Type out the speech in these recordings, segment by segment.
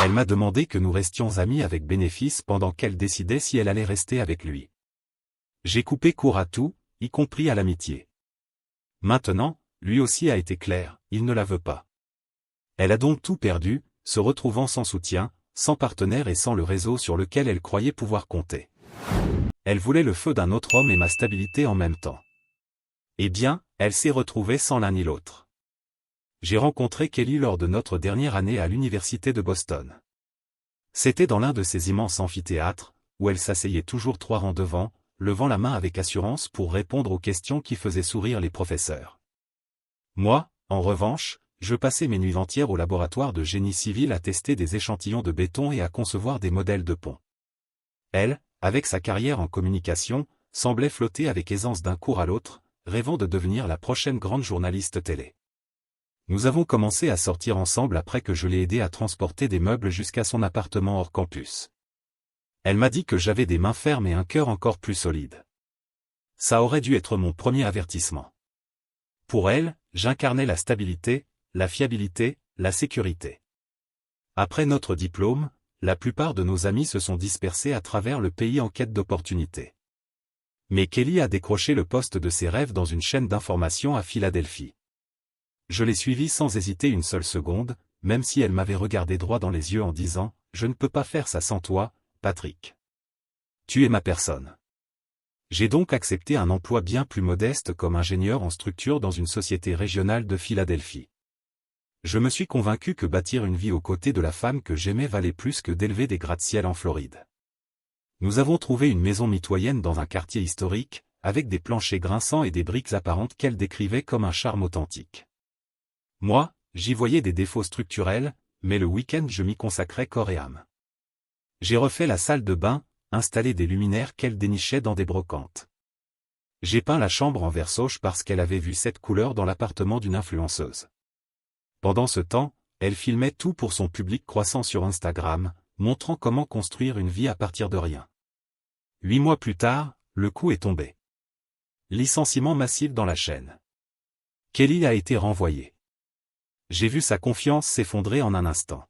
Elle m'a demandé que nous restions amis avec bénéfice pendant qu'elle décidait si elle allait rester avec lui. J'ai coupé court à tout, y compris à l'amitié. Maintenant, lui aussi a été clair, il ne la veut pas. Elle a donc tout perdu, se retrouvant sans soutien, sans partenaire et sans le réseau sur lequel elle croyait pouvoir compter. Elle voulait le feu d'un autre homme et ma stabilité en même temps. Eh bien, elle s'est retrouvée sans l'un ni l'autre. J'ai rencontré Kelly lors de notre dernière année à l'université de Boston. C'était dans l'un de ces immenses amphithéâtres, où elle s'asseyait toujours 3 rangs devant, levant la main avec assurance pour répondre aux questions qui faisaient sourire les professeurs. Moi, en revanche, je passais mes nuits entières au laboratoire de génie civil à tester des échantillons de béton et à concevoir des modèles de ponts. Elle, avec sa carrière en communication, semblait flotter avec aisance d'un cours à l'autre, rêvant de devenir la prochaine grande journaliste télé. Nous avons commencé à sortir ensemble après que je l'ai aidée à transporter des meubles jusqu'à son appartement hors campus. Elle m'a dit que j'avais des mains fermes et un cœur encore plus solide. Ça aurait dû être mon premier avertissement. Pour elle, j'incarnais la stabilité, la fiabilité, la sécurité. Après notre diplôme, la plupart de nos amis se sont dispersés à travers le pays en quête d'opportunités. Mais Kelly a décroché le poste de ses rêves dans une chaîne d'information à Philadelphie. Je l'ai suivie sans hésiter une seule seconde, même si elle m'avait regardé droit dans les yeux en disant « Je ne peux pas faire ça sans toi, Patrick. Tu es ma personne. » J'ai donc accepté un emploi bien plus modeste comme ingénieur en structure dans une société régionale de Philadelphie. Je me suis convaincu que bâtir une vie aux côtés de la femme que j'aimais valait plus que d'élever des gratte-ciel en Floride. Nous avons trouvé une maison mitoyenne dans un quartier historique, avec des planchers grinçants et des briques apparentes qu'elle décrivait comme un charme authentique. Moi, j'y voyais des défauts structurels, mais le week-end je m'y consacrais corps et âme. J'ai refait la salle de bain, installé des luminaires qu'elle dénichait dans des brocantes. J'ai peint la chambre en vert sauge parce qu'elle avait vu cette couleur dans l'appartement d'une influenceuse. Pendant ce temps, elle filmait tout pour son public croissant sur Instagram, montrant comment construire une vie à partir de rien. 8 mois plus tard, le coup est tombé. Licenciement massif dans la chaîne. Kelly a été renvoyée. J'ai vu sa confiance s'effondrer en un instant.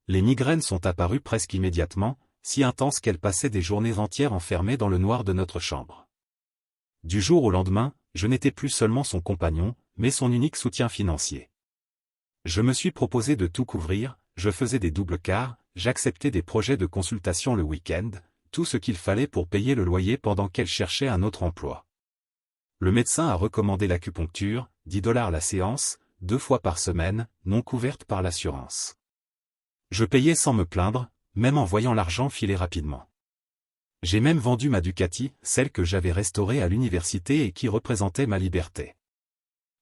Les migraines sont apparues presque immédiatement, si intenses qu'elle passait des journées entières enfermée dans le noir de notre chambre. Du jour au lendemain, je n'étais plus seulement son compagnon, mais son unique soutien financier. Je me suis proposé de tout couvrir, je faisais des doubles quarts, j'acceptais des projets de consultation le week-end, tout ce qu'il fallait pour payer le loyer pendant qu'elle cherchait un autre emploi. Le médecin a recommandé l'acupuncture, $10 la séance, 2 fois par semaine, non couverte par l'assurance. Je payais sans me plaindre, même en voyant l'argent filer rapidement. J'ai même vendu ma Ducati, celle que j'avais restaurée à l'université et qui représentait ma liberté.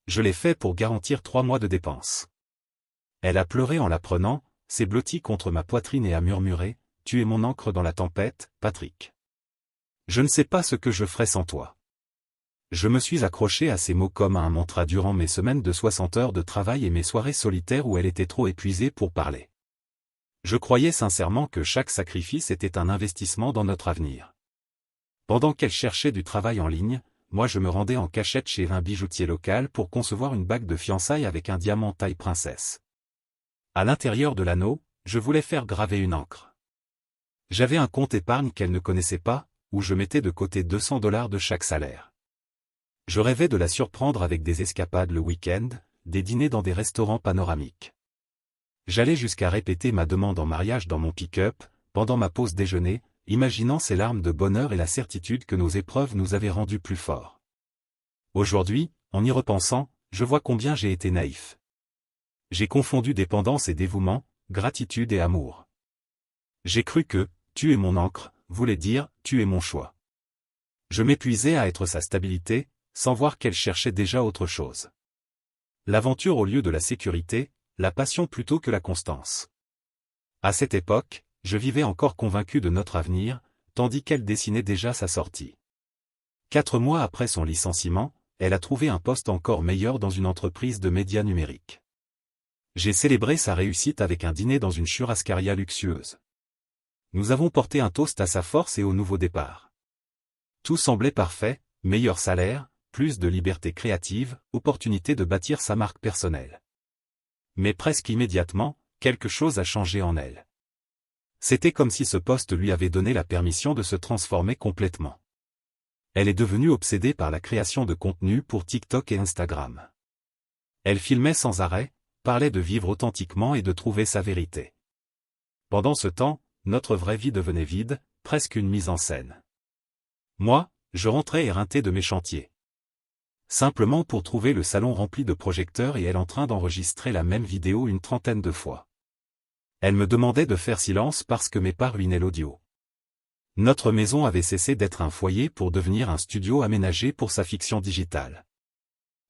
Je l'ai fait pour garantir 3 mois de dépenses. Elle a pleuré en l'apprenant, s'est blottie contre ma poitrine et a murmuré « Tu es mon ancre dans la tempête, Patrick. Je ne sais pas ce que je ferais sans toi. » Je me suis accroché à ces mots comme à un mantra durant mes semaines de 60 heures de travail et mes soirées solitaires où elle était trop épuisée pour parler. Je croyais sincèrement que chaque sacrifice était un investissement dans notre avenir. Pendant qu'elle cherchait du travail en ligne, moi je me rendais en cachette chez un bijoutier local pour concevoir une bague de fiançailles avec un diamant taille princesse. À l'intérieur de l'anneau, je voulais faire graver une encre. J'avais un compte épargne qu'elle ne connaissait pas, où je mettais de côté $200 de chaque salaire. Je rêvais de la surprendre avec des escapades le week-end, des dîners dans des restaurants panoramiques. J'allais jusqu'à répéter ma demande en mariage dans mon pick-up, pendant ma pause déjeuner, imaginant ses larmes de bonheur et la certitude que nos épreuves nous avaient rendus plus forts. Aujourd'hui, en y repensant, je vois combien j'ai été naïf. J'ai confondu dépendance et dévouement, gratitude et amour. J'ai cru que « tu es mon ancre » voulait dire « tu es mon choix ». Je m'épuisais à être sa stabilité, sans voir qu'elle cherchait déjà autre chose. L'aventure au lieu de la sécurité, la passion plutôt que la constance. À cette époque, je vivais encore convaincu de notre avenir, tandis qu'elle dessinait déjà sa sortie. 4 mois après son licenciement, elle a trouvé un poste encore meilleur dans une entreprise de médias numériques. J'ai célébré sa réussite avec un dîner dans une churrascaria luxueuse. Nous avons porté un toast à sa force et au nouveau départ. Tout semblait parfait, meilleur salaire, plus de liberté créative, opportunité de bâtir sa marque personnelle. Mais presque immédiatement, quelque chose a changé en elle. C'était comme si ce poste lui avait donné la permission de se transformer complètement. Elle est devenue obsédée par la création de contenu pour TikTok et Instagram. Elle filmait sans arrêt, parlait de vivre authentiquement et de trouver sa vérité. Pendant ce temps, notre vraie vie devenait vide, presque une mise en scène. Moi, je rentrais éreinté de mes chantiers. Simplement pour trouver le salon rempli de projecteurs et elle en train d'enregistrer la même vidéo une trentaine de fois. Elle me demandait de faire silence parce que mes pas ruinaient l'audio. Notre maison avait cessé d'être un foyer pour devenir un studio aménagé pour sa fiction digitale.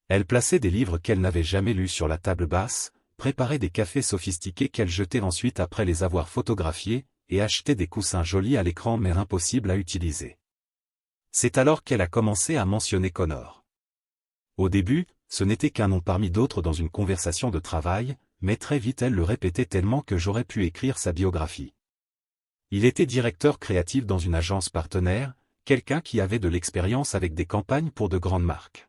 Elle plaçait des livres qu'elle n'avait jamais lus sur la table basse, préparait des cafés sophistiqués qu'elle jetait ensuite après les avoir photographiés, et achetait des coussins jolis à l'écran mais impossibles à utiliser. C'est alors qu'elle a commencé à mentionner Connor. Au début, ce n'était qu'un nom parmi d'autres dans une conversation de travail, mais très vite elle le répétait tellement que j'aurais pu écrire sa biographie. Il était directeur créatif dans une agence partenaire, quelqu'un qui avait de l'expérience avec des campagnes pour de grandes marques.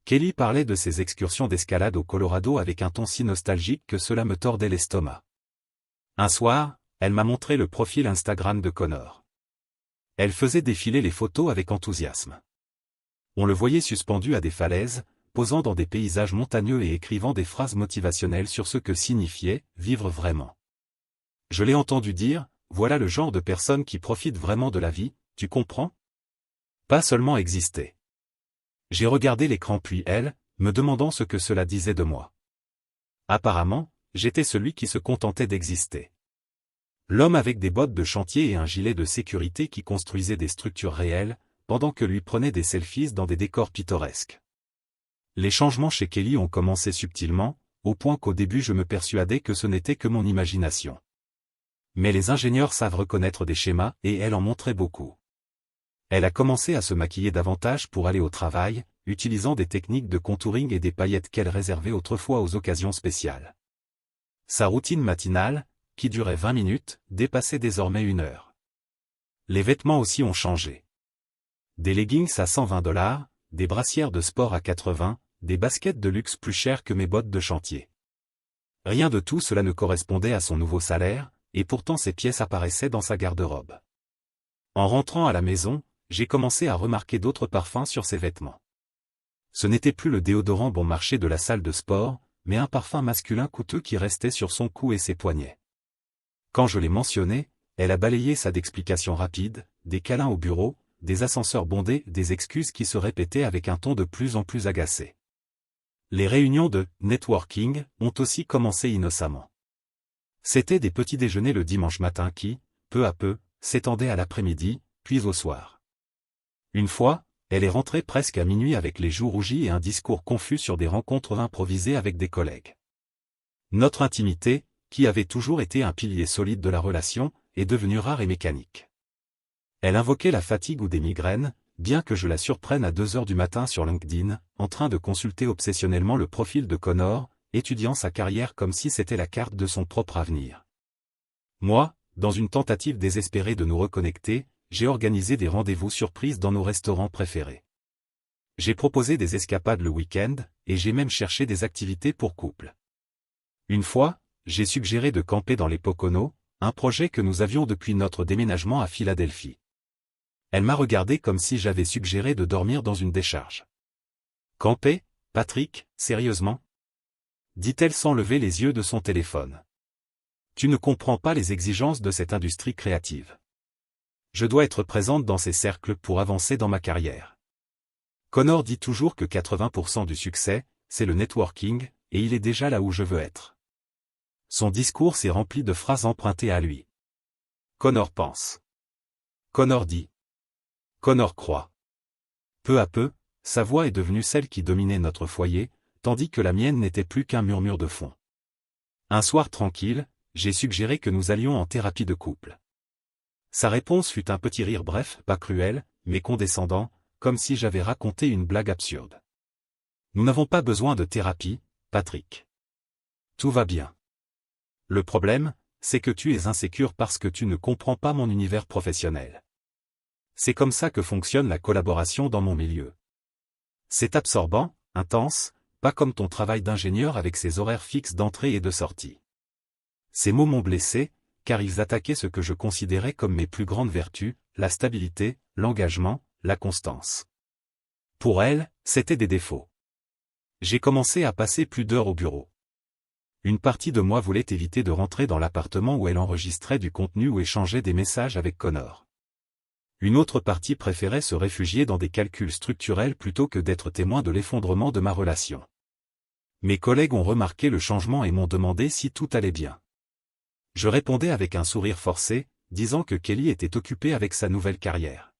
Kelly parlait de ses excursions d'escalade au Colorado avec un ton si nostalgique que cela me tordait l'estomac. Un soir, elle m'a montré le profil Instagram de Connor. Elle faisait défiler les photos avec enthousiasme. On le voyait suspendu à des falaises, posant dans des paysages montagneux et écrivant des phrases motivationnelles sur ce que signifiait « vivre vraiment ». Je l'ai entendu dire, voilà le genre de personne qui profite vraiment de la vie, tu comprends? Pas seulement exister. J'ai regardé l'écran puis elle, me demandant ce que cela disait de moi. Apparemment, j'étais celui qui se contentait d'exister. L'homme avec des bottes de chantier et un gilet de sécurité qui construisait des structures réelles, pendant que lui prenait des selfies dans des décors pittoresques. Les changements chez Kelly ont commencé subtilement, au point qu'au début je me persuadais que ce n'était que mon imagination. Mais les ingénieurs savent reconnaître des schémas et elle en montrait beaucoup. Elle a commencé à se maquiller davantage pour aller au travail, utilisant des techniques de contouring et des paillettes qu'elle réservait autrefois aux occasions spéciales. Sa routine matinale, qui durait 20 minutes, dépassait désormais 1 heure. Les vêtements aussi ont changé. Des leggings à $120, des brassières de sport à 80, des baskets de luxe plus chères que mes bottes de chantier. Rien de tout cela ne correspondait à son nouveau salaire, et pourtant ces pièces apparaissaient dans sa garde-robe. En rentrant à la maison, j'ai commencé à remarquer d'autres parfums sur ses vêtements. Ce n'était plus le déodorant bon marché de la salle de sport, mais un parfum masculin coûteux qui restait sur son cou et ses poignets. Quand je l'ai mentionné, elle a balayé ça d'explications rapides, des câlins au bureau, des ascenseurs bondés, des excuses qui se répétaient avec un ton de plus en plus agacé. Les réunions de « networking » ont aussi commencé innocemment. C'étaient des petits déjeuners le dimanche matin qui, peu à peu, s'étendaient à l'après-midi, puis au soir. Une fois, elle est rentrée presque à minuit avec les joues rougies et un discours confus sur des rencontres improvisées avec des collègues. Notre intimité, qui avait toujours été un pilier solide de la relation, est devenue rare et mécanique. Elle invoquait la fatigue ou des migraines, bien que je la surprenne à 2 heures du matin sur LinkedIn, en train de consulter obsessionnellement le profil de Connor, étudiant sa carrière comme si c'était la carte de son propre avenir. Moi, dans une tentative désespérée de nous reconnecter, j'ai organisé des rendez-vous surprises dans nos restaurants préférés. J'ai proposé des escapades le week-end, et j'ai même cherché des activités pour couple. Une fois, j'ai suggéré de camper dans les Poconos, un projet que nous avions depuis notre déménagement à Philadelphie. Elle m'a regardé comme si j'avais suggéré de dormir dans une décharge. Camper, Patrick, sérieusement? Dit-elle sans lever les yeux de son téléphone. Tu ne comprends pas les exigences de cette industrie créative. Je dois être présente dans ces cercles pour avancer dans ma carrière. Connor dit toujours que 80% du succès, c'est le networking, et il est déjà là où je veux être. Son discours s'est rempli de phrases empruntées à lui. Connor pense. Connor dit. Connor croit. Peu à peu, sa voix est devenue celle qui dominait notre foyer, tandis que la mienne n'était plus qu'un murmure de fond. Un soir tranquille, j'ai suggéré que nous allions en thérapie de couple. Sa réponse fut un petit rire bref, pas cruel, mais condescendant, comme si j'avais raconté une blague absurde. Nous n'avons pas besoin de thérapie, Patrick. Tout va bien. Le problème, c'est que tu es insécure parce que tu ne comprends pas mon univers professionnel. C'est comme ça que fonctionne la collaboration dans mon milieu. C'est absorbant, intense, pas comme ton travail d'ingénieur avec ses horaires fixes d'entrée et de sortie. Ces mots m'ont blessé, car ils attaquaient ce que je considérais comme mes plus grandes vertus, la stabilité, l'engagement, la constance. Pour elle, c'étaient des défauts. J'ai commencé à passer plus d'heures au bureau. Une partie de moi voulait éviter de rentrer dans l'appartement où elle enregistrait du contenu ou échangeait des messages avec Connor. Une autre partie préférait se réfugier dans des calculs structurels plutôt que d'être témoin de l'effondrement de ma relation. Mes collègues ont remarqué le changement et m'ont demandé si tout allait bien. Je répondais avec un sourire forcé, disant que Kelly était occupée avec sa nouvelle carrière.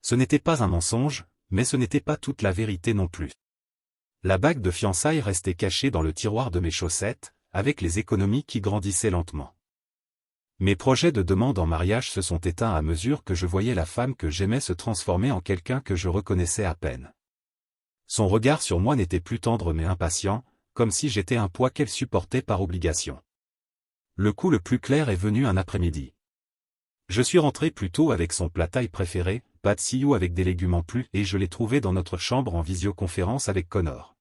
Ce n'était pas un mensonge, mais ce n'était pas toute la vérité non plus. La bague de fiançailles restait cachée dans le tiroir de mes chaussettes, avec les économies qui grandissaient lentement. Mes projets de demande en mariage se sont éteints à mesure que je voyais la femme que j'aimais se transformer en quelqu'un que je reconnaissais à peine. Son regard sur moi n'était plus tendre mais impatient, comme si j'étais un poids qu'elle supportait par obligation. Le coup le plus clair est venu un après-midi. Je suis rentré plus tôt avec son plat thaï préféré, pad see ew avec des légumes en plus, et je l'ai trouvé dans notre chambre en visioconférence avec Connor.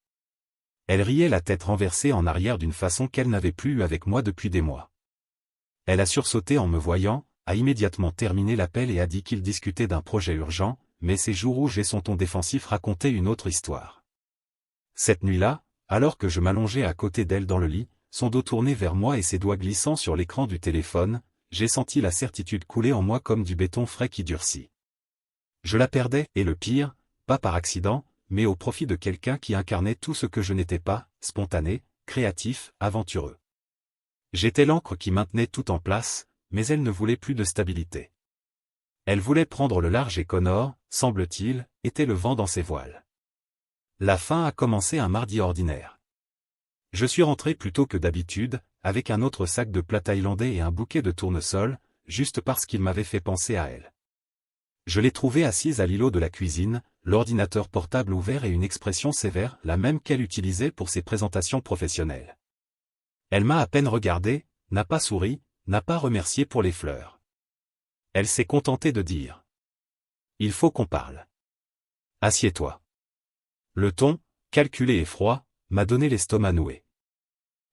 Elle riait la tête renversée en arrière d'une façon qu'elle n'avait plus eue avec moi depuis des mois. Elle a sursauté en me voyant, a immédiatement terminé l'appel et a dit qu'il discutait d'un projet urgent, mais ses joues rouges et son ton défensif racontaient une autre histoire. Cette nuit-là, alors que je m'allongeais à côté d'elle dans le lit, son dos tourné vers moi et ses doigts glissant sur l'écran du téléphone, j'ai senti la certitude couler en moi comme du béton frais qui durcit. Je la perdais, et le pire, pas par accident, mais au profit de quelqu'un qui incarnait tout ce que je n'étais pas, spontané, créatif, aventureux. J'étais l'ancre qui maintenait tout en place, mais elle ne voulait plus de stabilité. Elle voulait prendre le large et Connor, semble-t-il, était le vent dans ses voiles. La fin a commencé un mardi ordinaire. Je suis rentré plus tôt que d'habitude, avec un autre sac de plats thaïlandais et un bouquet de tournesol, juste parce qu'il m'avait fait penser à elle. Je l'ai trouvée assise à l'îlot de la cuisine, l'ordinateur portable ouvert et une expression sévère, la même qu'elle utilisait pour ses présentations professionnelles. Elle m'a à peine regardé, n'a pas souri, n'a pas remercié pour les fleurs. Elle s'est contentée de dire : « Il faut qu'on parle. Assieds-toi. » Le ton, calculé et froid, m'a donné l'estomac noué.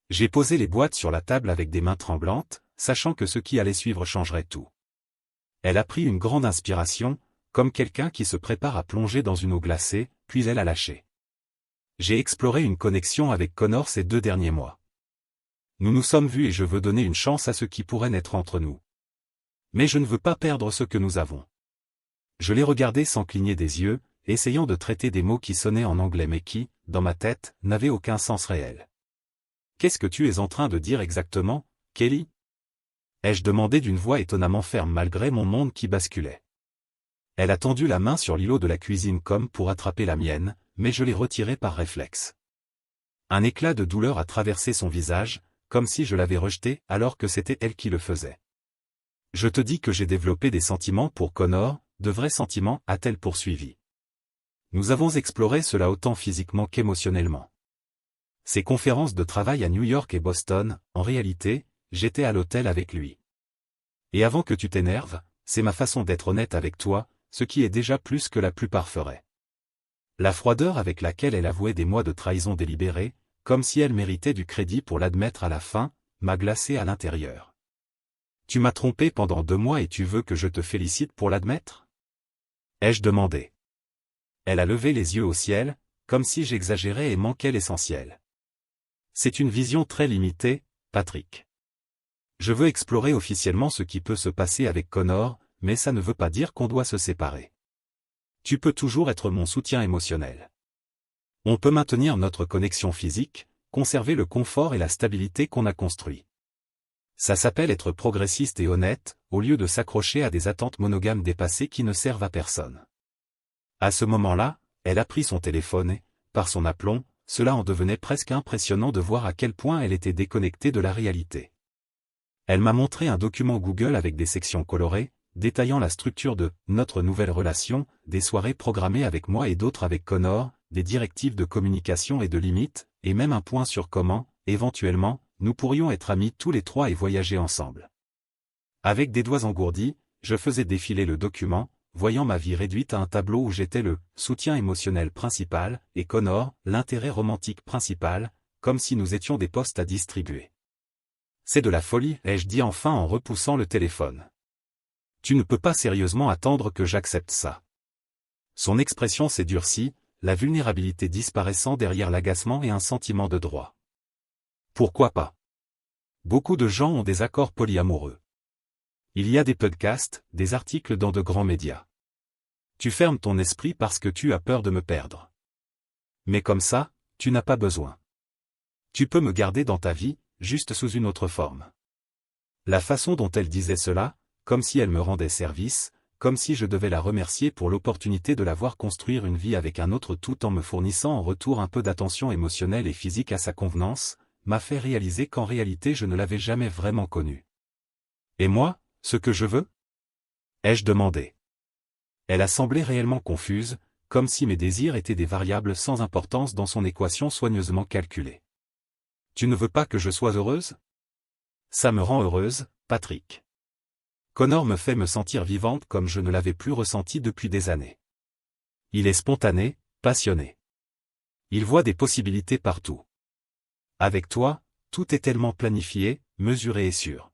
J'ai posé les boîtes sur la table avec des mains tremblantes, sachant que ce qui allait suivre changerait tout. Elle a pris une grande inspiration, comme quelqu'un qui se prépare à plonger dans une eau glacée, puis elle a lâché. J'ai exploré une connexion avec Connor ces 2 derniers mois. Nous nous sommes vus et je veux donner une chance à ce qui pourrait naître entre nous. Mais je ne veux pas perdre ce que nous avons. Je l'ai regardé sans cligner des yeux, essayant de traiter des mots qui sonnaient en anglais mais qui, dans ma tête, n'avaient aucun sens réel. « Qu'est-ce que tu es en train de dire exactement, Kelly ?» ai-je demandé d'une voix étonnamment ferme malgré mon monde qui basculait. Elle a tendu la main sur l'îlot de la cuisine comme pour attraper la mienne, mais je l'ai retirée par réflexe. Un éclat de douleur a traversé son visage, comme si je l'avais rejeté alors que c'était elle qui le faisait. « Je te dis que j'ai développé des sentiments pour Connor, de vrais sentiments, a-t-elle poursuivi. Nous avons exploré cela autant physiquement qu'émotionnellement. Ces conférences de travail à New York et Boston, en réalité, j'étais à l'hôtel avec lui. Et avant que tu t'énerves, c'est ma façon d'être honnête avec toi, ce qui est déjà plus que la plupart feraient. » La froideur avec laquelle elle avouait des mois de trahison délibérée, comme si elle méritait du crédit pour l'admettre à la fin, m'a glacé à l'intérieur. « Tu m'as trompé pendant 2 mois et tu veux que je te félicite pour l'admettre ? » ai-je demandé. Elle a levé les yeux au ciel, comme si j'exagérais et manquais l'essentiel. « C'est une vision très limitée, Patrick. Je veux explorer officiellement ce qui peut se passer avec Connor, mais ça ne veut pas dire qu'on doit se séparer. Tu peux toujours être mon soutien émotionnel. On peut maintenir notre connexion physique, conserver le confort et la stabilité qu'on a construit. Ça s'appelle être progressiste et honnête, au lieu de s'accrocher à des attentes monogames dépassées qui ne servent à personne. » À ce moment-là, elle a pris son téléphone et, par son aplomb, cela en devenait presque impressionnant de voir à quel point elle était déconnectée de la réalité. Elle m'a montré un document Google avec des sections colorées, détaillant la structure de « notre nouvelle relation », des soirées programmées avec moi et d'autres avec Connor, des directives de communication et de limites, et même un point sur comment, éventuellement, nous pourrions être amis tous les 3 et voyager ensemble. Avec des doigts engourdis, je faisais défiler le document, voyant ma vie réduite à un tableau où j'étais le « soutien émotionnel principal » et Connor, l'intérêt romantique principal, comme si nous étions des postes à distribuer. C'est de la folie, ai-je dit enfin en repoussant le téléphone. Tu ne peux pas sérieusement attendre que j'accepte ça. Son expression s'est durcie, la vulnérabilité disparaissant derrière l'agacement et un sentiment de droit. Pourquoi pas? Beaucoup de gens ont des accords polyamoureux. Il y a des podcasts, des articles dans de grands médias. Tu fermes ton esprit parce que tu as peur de me perdre. Mais comme ça, tu n'as pas besoin. Tu peux me garder dans ta vie, juste sous une autre forme. La façon dont elle disait cela, comme si elle me rendait service, comme si je devais la remercier pour l'opportunité de la voir construire une vie avec un autre tout en me fournissant en retour un peu d'attention émotionnelle et physique à sa convenance, m'a fait réaliser qu'en réalité je ne l'avais jamais vraiment connue. Et moi, ce que je veux? Ai-je demandé. Elle a semblé réellement confuse, comme si mes désirs étaient des variables sans importance dans son équation soigneusement calculée. Tu ne veux pas que je sois heureuse? Ça me rend heureuse, Patrick. Connor me fait me sentir vivante comme je ne l'avais plus ressenti depuis des années. Il est spontané, passionné. Il voit des possibilités partout. Avec toi, tout est tellement planifié, mesuré et sûr.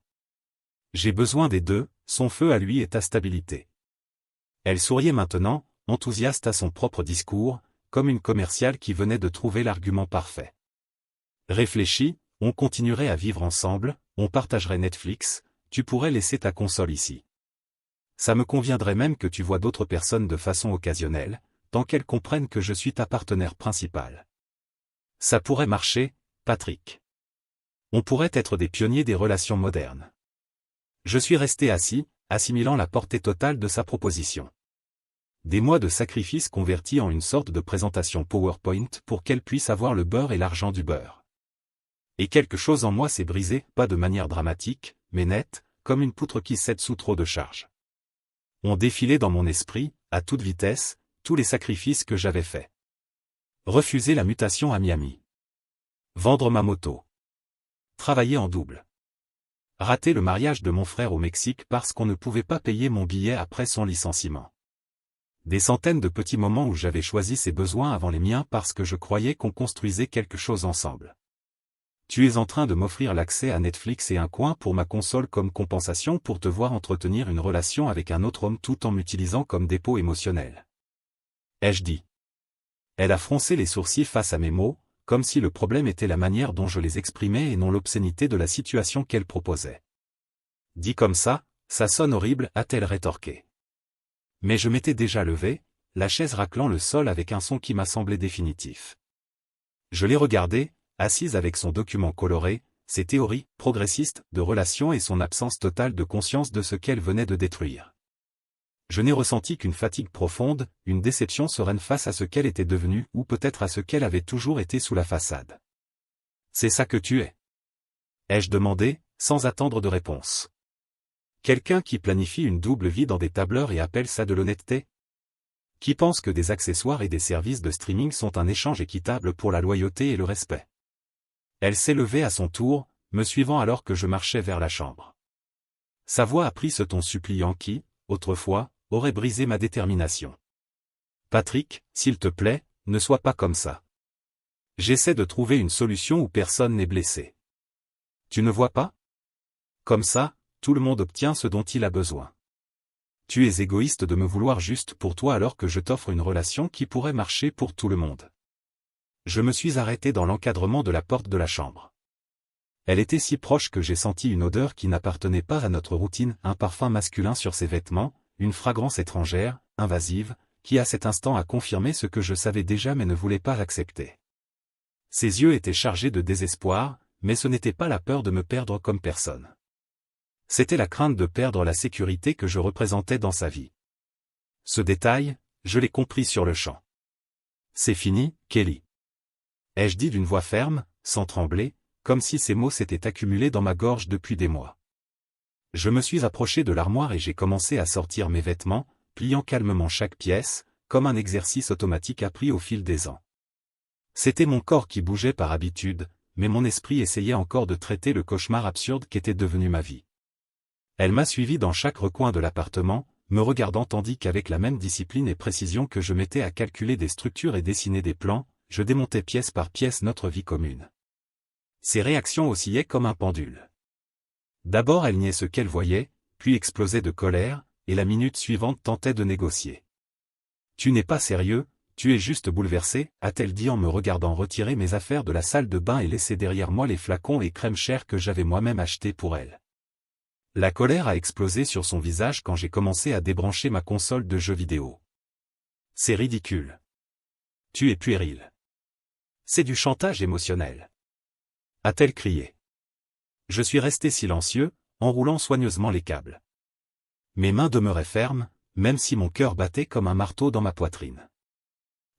J'ai besoin des deux, son feu à lui et ta stabilité. Elle souriait maintenant, enthousiaste à son propre discours, comme une commerciale qui venait de trouver l'argument parfait. Réfléchis, on continuerait à vivre ensemble, on partagerait Netflix, tu pourrais laisser ta console ici. Ça me conviendrait même que tu vois d'autres personnes de façon occasionnelle, tant qu'elles comprennent que je suis ta partenaire principale. Ça pourrait marcher, Patrick. On pourrait être des pionniers des relations modernes. Je suis resté assis, assimilant la portée totale de sa proposition. Des mois de sacrifice convertis en une sorte de présentation PowerPoint pour qu'elle puisse avoir le beurre et l'argent du beurre. Et quelque chose en moi s'est brisé, pas de manière dramatique, mais nette, comme une poutre qui cède sous trop de charge. On défilait dans mon esprit, à toute vitesse, tous les sacrifices que j'avais faits. Refuser la mutation à Miami. Vendre ma moto. Travailler en double. Rater le mariage de mon frère au Mexique parce qu'on ne pouvait pas payer mon billet après son licenciement. Des centaines de petits moments où j'avais choisi ses besoins avant les miens parce que je croyais qu'on construisait quelque chose ensemble. Tu es en train de m'offrir l'accès à Netflix et un coin pour ma console comme compensation pour te voir entretenir une relation avec un autre homme tout en m'utilisant comme dépôt émotionnel. Ai-je dit. Elle a froncé les sourcils face à mes mots, comme si le problème était la manière dont je les exprimais et non l'obscénité de la situation qu'elle proposait. Dit comme ça sonne horrible, a-t-elle rétorqué. Mais je m'étais déjà levé, la chaise raclant le sol avec un son qui m'a semblé définitif. Je l'ai regardée, assise avec son document coloré, ses théories progressistes de relations et son absence totale de conscience de ce qu'elle venait de détruire. Je n'ai ressenti qu'une fatigue profonde, une déception sereine face à ce qu'elle était devenue ou peut-être à ce qu'elle avait toujours été sous la façade. C'est ça que tu es? Ai-je demandé, sans attendre de réponse. Quelqu'un qui planifie une double vie dans des tableurs et appelle ça de l'honnêteté? Qui pense que des accessoires et des services de streaming sont un échange équitable pour la loyauté et le respect? Elle s'est levée à son tour, me suivant alors que je marchais vers la chambre. Sa voix a pris ce ton suppliant qui, autrefois, aurait brisé ma détermination. Patrick, s'il te plaît, ne sois pas comme ça. J'essaie de trouver une solution où personne n'est blessé. Tu ne vois pas? Comme ça, tout le monde obtient ce dont il a besoin. Tu es égoïste de me vouloir juste pour toi alors que je t'offre une relation qui pourrait marcher pour tout le monde. Je me suis arrêté dans l'encadrement de la porte de la chambre. Elle était si proche que j'ai senti une odeur qui n'appartenait pas à notre routine, un parfum masculin sur ses vêtements, une fragrance étrangère, invasive, qui à cet instant a confirmé ce que je savais déjà mais ne voulais pas accepter. Ses yeux étaient chargés de désespoir, mais ce n'était pas la peur de me perdre comme personne. C'était la crainte de perdre la sécurité que je représentais dans sa vie. Ce détail, je l'ai compris sur le champ. C'est fini, Kelly. Ai-je dit d'une voix ferme, sans trembler, comme si ces mots s'étaient accumulés dans ma gorge depuis des mois. Je me suis approché de l'armoire et j'ai commencé à sortir mes vêtements, pliant calmement chaque pièce, comme un exercice automatique appris au fil des ans. C'était mon corps qui bougeait par habitude, mais mon esprit essayait encore de traiter le cauchemar absurde qu'était devenu ma vie. Elle m'a suivi dans chaque recoin de l'appartement, me regardant tandis qu'avec la même discipline et précision que je mettais à calculer des structures et dessiner des plans, je démontais pièce par pièce notre vie commune. Ses réactions oscillaient comme un pendule. D'abord elle niait ce qu'elle voyait, puis explosait de colère, et la minute suivante tentait de négocier. « Tu n'es pas sérieux, tu es juste bouleversé », a-t-elle dit en me regardant retirer mes affaires de la salle de bain et laisser derrière moi les flacons et crèmes chères que j'avais moi-même achetés pour elle. La colère a explosé sur son visage quand j'ai commencé à débrancher ma console de jeux vidéo. « C'est ridicule. Tu es puéril. C'est du chantage émotionnel. » a-t-elle crié. Je suis resté silencieux, enroulant soigneusement les câbles. Mes mains demeuraient fermes, même si mon cœur battait comme un marteau dans ma poitrine.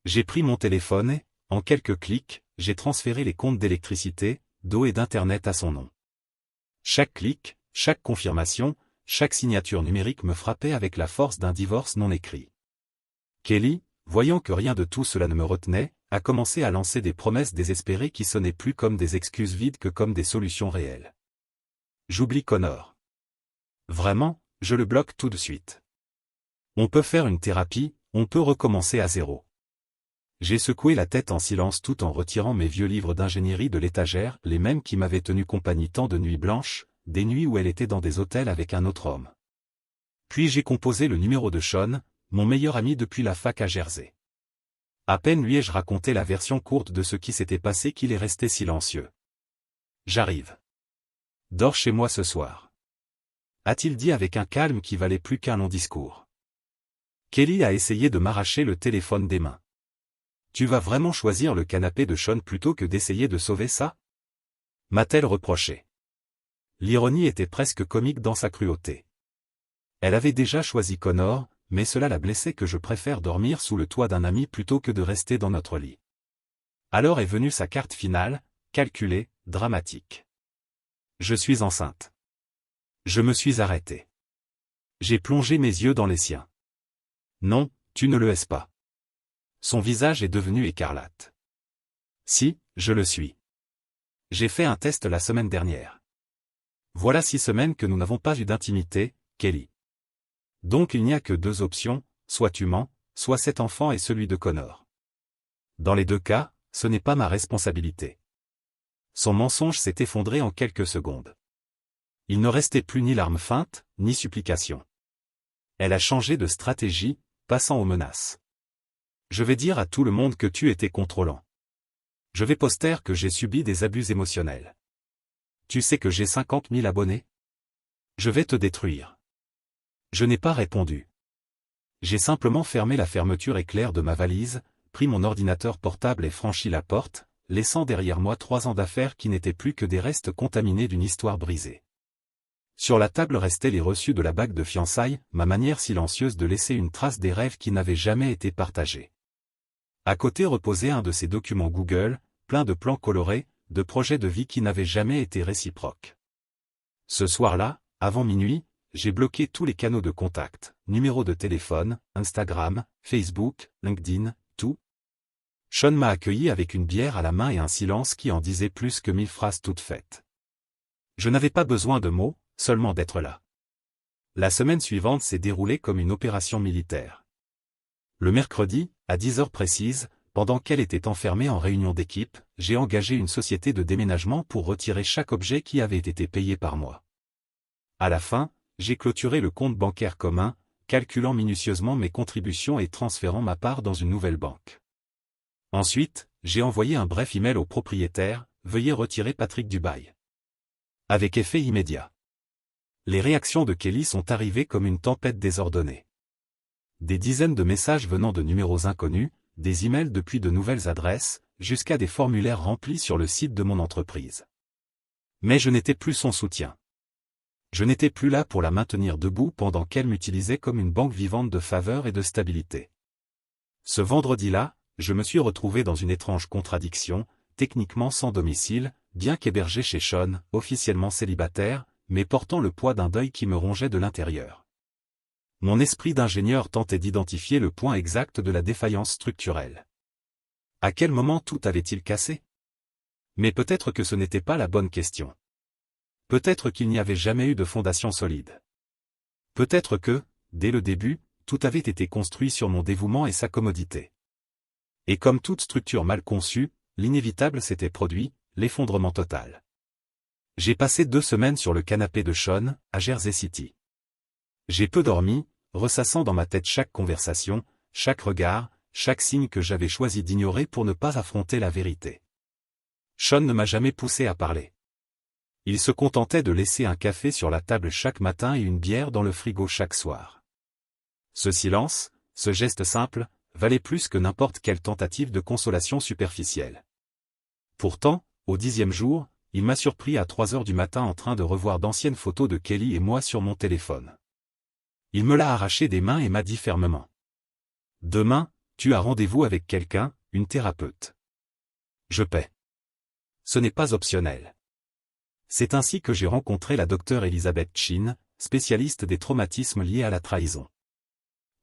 J'ai pris mon téléphone et, en quelques clics, j'ai transféré les comptes d'électricité, d'eau et d'internet à son nom. Chaque clic, chaque confirmation, chaque signature numérique me frappait avec la force d'un divorce non écrit. Kelly, voyant que rien de tout cela ne me retenait, a commencé à lancer des promesses désespérées qui sonnaient plus comme des excuses vides que comme des solutions réelles. J'oublie Connor. Vraiment, je le bloque tout de suite. On peut faire une thérapie, on peut recommencer à zéro. J'ai secoué la tête en silence tout en retirant mes vieux livres d'ingénierie de l'étagère, les mêmes qui m'avaient tenu compagnie tant de nuits blanches, des nuits où elle était dans des hôtels avec un autre homme. Puis j'ai composé le numéro de Sean, mon meilleur ami depuis la fac à Jersey. À peine lui ai-je raconté la version courte de ce qui s'était passé qu'il est resté silencieux. « J'arrive. Dors chez moi ce soir. » a-t-il dit avec un calme qui valait plus qu'un long discours. Kelly a essayé de m'arracher le téléphone des mains. « Tu vas vraiment choisir le canapé de Sean plutôt que d'essayer de sauver ça ?» m'a-t-elle reproché. L'ironie était presque comique dans sa cruauté. Elle avait déjà choisi Connor, mais cela la blessait que je préfère dormir sous le toit d'un ami plutôt que de rester dans notre lit. Alors est venue sa carte finale, calculée, dramatique. Je suis enceinte. Je me suis arrêté. J'ai plongé mes yeux dans les siens. Non, tu ne le es pas. Son visage est devenu écarlate. Si, je le suis. J'ai fait un test la semaine dernière. Voilà 6 semaines que nous n'avons pas eu d'intimité, Kelly. Donc il n'y a que 2 options, soit tu mens, soit cet enfant est celui de Connor. Dans les 2 cas, ce n'est pas ma responsabilité. Son mensonge s'est effondré en quelques secondes. Il ne restait plus ni larmes feintes, ni supplications. Elle a changé de stratégie, passant aux menaces. Je vais dire à tout le monde que tu étais contrôlant. Je vais poster que j'ai subi des abus émotionnels. Tu sais que j'ai 50 000 abonnés? Je vais te détruire. Je n'ai pas répondu. J'ai simplement fermé la fermeture éclair de ma valise, pris mon ordinateur portable et franchi la porte, laissant derrière moi 3 ans d'affaires qui n'étaient plus que des restes contaminés d'une histoire brisée. Sur la table restaient les reçus de la bague de fiançailles, ma manière silencieuse de laisser une trace des rêves qui n'avaient jamais été partagés. À côté reposait un de ces documents Google, plein de plans colorés, de projets de vie qui n'avaient jamais été réciproques. Ce soir-là, avant minuit, j'ai bloqué tous les canaux de contact, numéros de téléphone, Instagram, Facebook, LinkedIn, tout. Sean m'a accueilli avec une bière à la main et un silence qui en disait plus que 1000 phrases toutes faites. Je n'avais pas besoin de mots, seulement d'être là. La semaine suivante s'est déroulée comme une opération militaire. Le mercredi, à 10 heures précises, pendant qu'elle était enfermée en réunion d'équipe, j'ai engagé une société de déménagement pour retirer chaque objet qui avait été payé par moi. À la fin, j'ai clôturé le compte bancaire commun, calculant minutieusement mes contributions et transférant ma part dans une nouvelle banque. Ensuite, j'ai envoyé un bref email au propriétaire, « Veuillez retirer Patrick du bail. » Avec effet immédiat. Les réactions de Kelly sont arrivées comme une tempête désordonnée. Des dizaines de messages venant de numéros inconnus, des emails depuis de nouvelles adresses, jusqu'à des formulaires remplis sur le site de mon entreprise. Mais je n'étais plus son soutien. Je n'étais plus là pour la maintenir debout pendant qu'elle m'utilisait comme une banque vivante de faveur et de stabilité. Ce vendredi-là, je me suis retrouvé dans une étrange contradiction, techniquement sans domicile, bien qu'hébergé chez Sean, officiellement célibataire, mais portant le poids d'un deuil qui me rongeait de l'intérieur. Mon esprit d'ingénieur tentait d'identifier le point exact de la défaillance structurelle. À quel moment tout avait-il cassé? Mais peut-être que ce n'était pas la bonne question. Peut-être qu'il n'y avait jamais eu de fondation solide. Peut-être que, dès le début, tout avait été construit sur mon dévouement et sa commodité. Et comme toute structure mal conçue, l'inévitable s'était produit, l'effondrement total. J'ai passé 2 semaines sur le canapé de Sean, à Jersey City. J'ai peu dormi, ressassant dans ma tête chaque conversation, chaque regard, chaque signe que j'avais choisi d'ignorer pour ne pas affronter la vérité. Sean ne m'a jamais poussé à parler. Il se contentait de laisser un café sur la table chaque matin et une bière dans le frigo chaque soir. Ce silence, ce geste simple, valait plus que n'importe quelle tentative de consolation superficielle. Pourtant, au 10e jour, il m'a surpris à 3 heures du matin en train de revoir d'anciennes photos de Kelly et moi sur mon téléphone. Il me l'a arraché des mains et m'a dit fermement. « Demain, tu as rendez-vous avec quelqu'un, une thérapeute. Je paie. Ce n'est pas optionnel. » C'est ainsi que j'ai rencontré la docteure Elizabeth Chin, spécialiste des traumatismes liés à la trahison.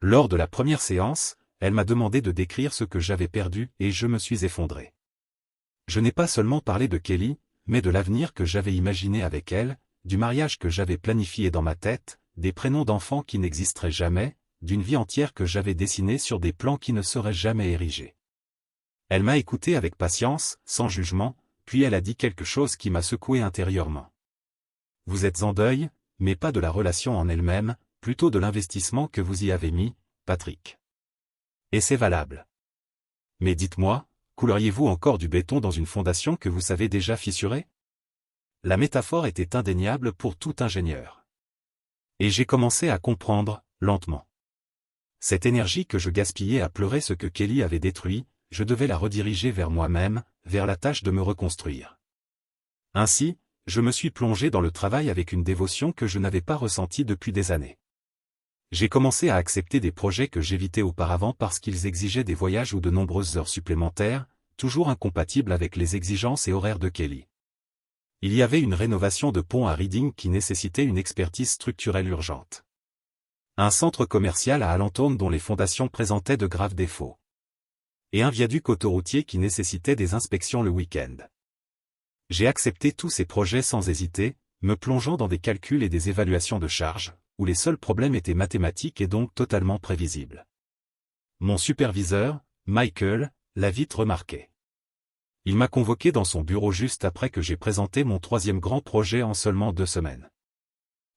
Lors de la première séance, elle m'a demandé de décrire ce que j'avais perdu et je me suis effondré. Je n'ai pas seulement parlé de Kelly, mais de l'avenir que j'avais imaginé avec elle, du mariage que j'avais planifié dans ma tête, des prénoms d'enfants qui n'existeraient jamais, d'une vie entière que j'avais dessinée sur des plans qui ne seraient jamais érigés. Elle m'a écouté avec patience, sans jugement, puis elle a dit quelque chose qui m'a secoué intérieurement. Vous êtes en deuil, mais pas de la relation en elle-même, plutôt de l'investissement que vous y avez mis, Patrick. Et c'est valable. Mais dites-moi, couleriez-vous encore du béton dans une fondation que vous savez déjà fissurée? La métaphore était indéniable pour tout ingénieur. Et j'ai commencé à comprendre, lentement. Cette énergie que je gaspillais à pleurer ce que Kelly avait détruit, je devais la rediriger vers moi-même, vers la tâche de me reconstruire. Ainsi, je me suis plongé dans le travail avec une dévotion que je n'avais pas ressentie depuis des années. J'ai commencé à accepter des projets que j'évitais auparavant parce qu'ils exigeaient des voyages ou de nombreuses heures supplémentaires, toujours incompatibles avec les exigences et horaires de Kelly. Il y avait une rénovation de pont à Reading qui nécessitait une expertise structurelle urgente. Un centre commercial à Allentown dont les fondations présentaient de graves défauts. Et un viaduc autoroutier qui nécessitait des inspections le week-end. J'ai accepté tous ces projets sans hésiter, me plongeant dans des calculs et des évaluations de charges, où les seuls problèmes étaient mathématiques et donc totalement prévisibles. Mon superviseur, Michael, l'a vite remarqué. Il m'a convoqué dans son bureau juste après que j'ai présenté mon 3e grand projet en seulement 2 semaines.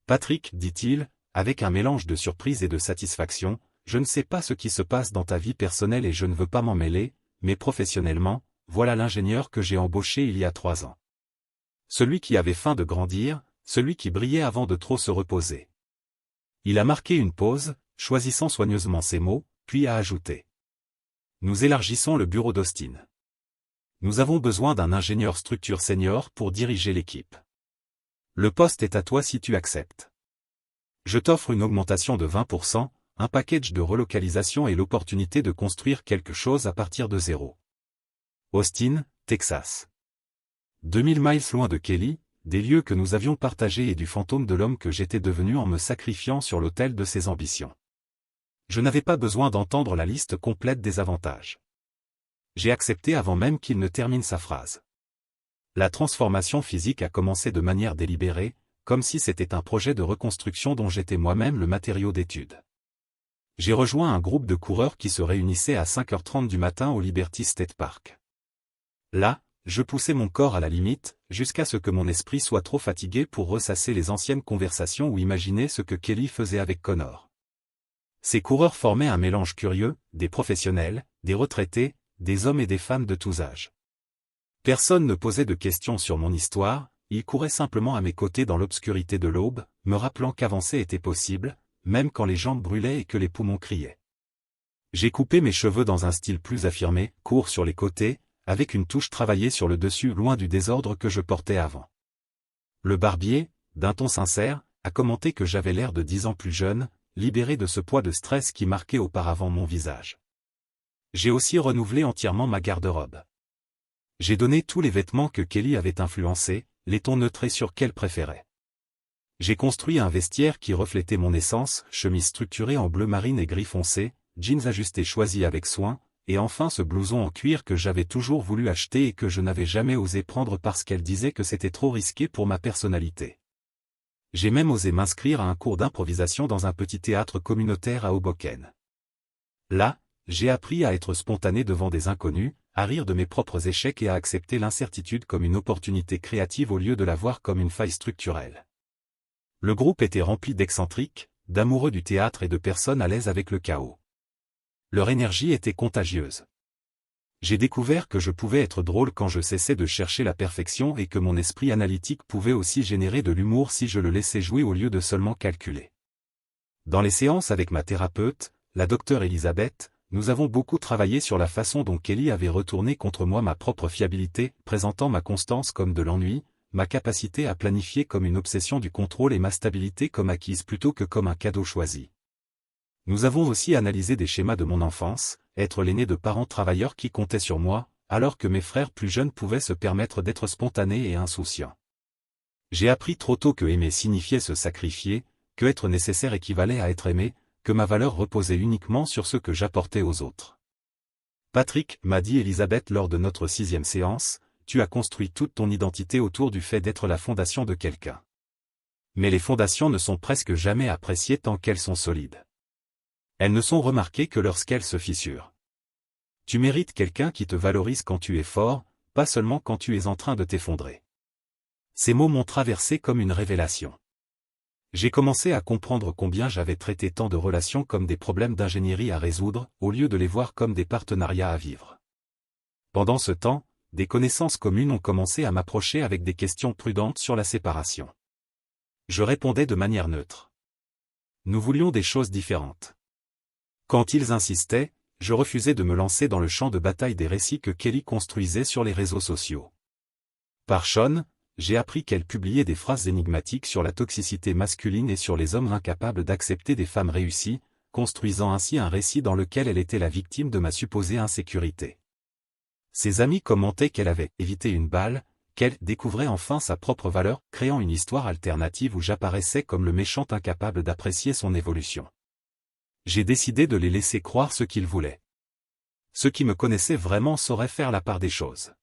Patrick, dit-il, avec un mélange de surprise et de satisfaction, je ne sais pas ce qui se passe dans ta vie personnelle et je ne veux pas m'en mêler, mais professionnellement, voilà l'ingénieur que j'ai embauché il y a 3 ans. Celui qui avait faim de grandir, celui qui brillait avant de trop se reposer. Il a marqué une pause, choisissant soigneusement ses mots, puis a ajouté. Nous élargissons le bureau d'Austin. Nous avons besoin d'un ingénieur structure senior pour diriger l'équipe. Le poste est à toi si tu acceptes. Je t'offre une augmentation de 20%, un package de relocalisation et l'opportunité de construire quelque chose à partir de zéro. Austin, Texas. 2000 miles loin de Kelly, des lieux que nous avions partagés et du fantôme de l'homme que j'étais devenu en me sacrifiant sur l'autel de ses ambitions. Je n'avais pas besoin d'entendre la liste complète des avantages. J'ai accepté avant même qu'il ne termine sa phrase. La transformation physique a commencé de manière délibérée, comme si c'était un projet de reconstruction dont j'étais moi-même le matériau d'étude. J'ai rejoint un groupe de coureurs qui se réunissait à 5h30 du matin au Liberty State Park. Là, je poussais mon corps à la limite, jusqu'à ce que mon esprit soit trop fatigué pour ressasser les anciennes conversations ou imaginer ce que Kelly faisait avec Connor. Ces coureurs formaient un mélange curieux, des professionnels, des retraités, des hommes et des femmes de tous âges. Personne ne posait de questions sur mon histoire, ils couraient simplement à mes côtés dans l'obscurité de l'aube, me rappelant qu'avancer était possible, même quand les jambes brûlaient et que les poumons criaient. J'ai coupé mes cheveux dans un style plus affirmé, court sur les côtés, avec une touche travaillée sur le dessus loin du désordre que je portais avant. Le barbier, d'un ton sincère, a commenté que j'avais l'air de 10 ans plus jeune, libéré de ce poids de stress qui marquait auparavant mon visage. J'ai aussi renouvelé entièrement ma garde-robe. J'ai donné tous les vêtements que Kelly avait influencés, les tons neutrés sur qu'elle préférait. J'ai construit un vestiaire qui reflétait mon essence, chemise structurée en bleu marine et gris foncé, jeans ajustés choisis avec soin, et enfin ce blouson en cuir que j'avais toujours voulu acheter et que je n'avais jamais osé prendre parce qu'elle disait que c'était trop risqué pour ma personnalité. J'ai même osé m'inscrire à un cours d'improvisation dans un petit théâtre communautaire à Hoboken. Là, j'ai appris à être spontané devant des inconnus, à rire de mes propres échecs et à accepter l'incertitude comme une opportunité créative au lieu de la voir comme une faille structurelle. Le groupe était rempli d'excentriques, d'amoureux du théâtre et de personnes à l'aise avec le chaos. Leur énergie était contagieuse. J'ai découvert que je pouvais être drôle quand je cessais de chercher la perfection et que mon esprit analytique pouvait aussi générer de l'humour si je le laissais jouer au lieu de seulement calculer. Dans les séances avec ma thérapeute, la docteure Elisabeth, nous avons beaucoup travaillé sur la façon dont Kelly avait retourné contre moi ma propre fiabilité, présentant ma constance comme de l'ennui, ma capacité à planifier comme une obsession du contrôle et ma stabilité comme acquise plutôt que comme un cadeau choisi. Nous avons aussi analysé des schémas de mon enfance, être l'aîné de parents travailleurs qui comptaient sur moi, alors que mes frères plus jeunes pouvaient se permettre d'être spontanés et insouciants. J'ai appris trop tôt que aimer signifiait se sacrifier, que être nécessaire équivalait à être aimé, que ma valeur reposait uniquement sur ce que j'apportais aux autres. Patrick, m'a dit Elisabeth lors de notre 6e séance, tu as construit toute ton identité autour du fait d'être la fondation de quelqu'un. Mais les fondations ne sont presque jamais appréciées tant qu'elles sont solides. Elles ne sont remarquées que lorsqu'elles se fissurent. Tu mérites quelqu'un qui te valorise quand tu es fort, pas seulement quand tu es en train de t'effondrer. Ces mots m'ont traversé comme une révélation. J'ai commencé à comprendre combien j'avais traité tant de relations comme des problèmes d'ingénierie à résoudre, au lieu de les voir comme des partenariats à vivre. Pendant ce temps, des connaissances communes ont commencé à m'approcher avec des questions prudentes sur la séparation. Je répondais de manière neutre. Nous voulions des choses différentes. Quand ils insistaient, je refusais de me lancer dans le champ de bataille des récits que Kelly construisait sur les réseaux sociaux. Par Sean, j'ai appris qu'elle publiait des phrases énigmatiques sur la toxicité masculine et sur les hommes incapables d'accepter des femmes réussies, construisant ainsi un récit dans lequel elle était la victime de ma supposée insécurité. Ses amis commentaient qu'elle avait évité une balle, qu'elle découvrait enfin sa propre valeur, créant une histoire alternative où j'apparaissais comme le méchant incapable d'apprécier son évolution. J'ai décidé de les laisser croire ce qu'ils voulaient. Ceux qui me connaissaient vraiment sauraient faire la part des choses.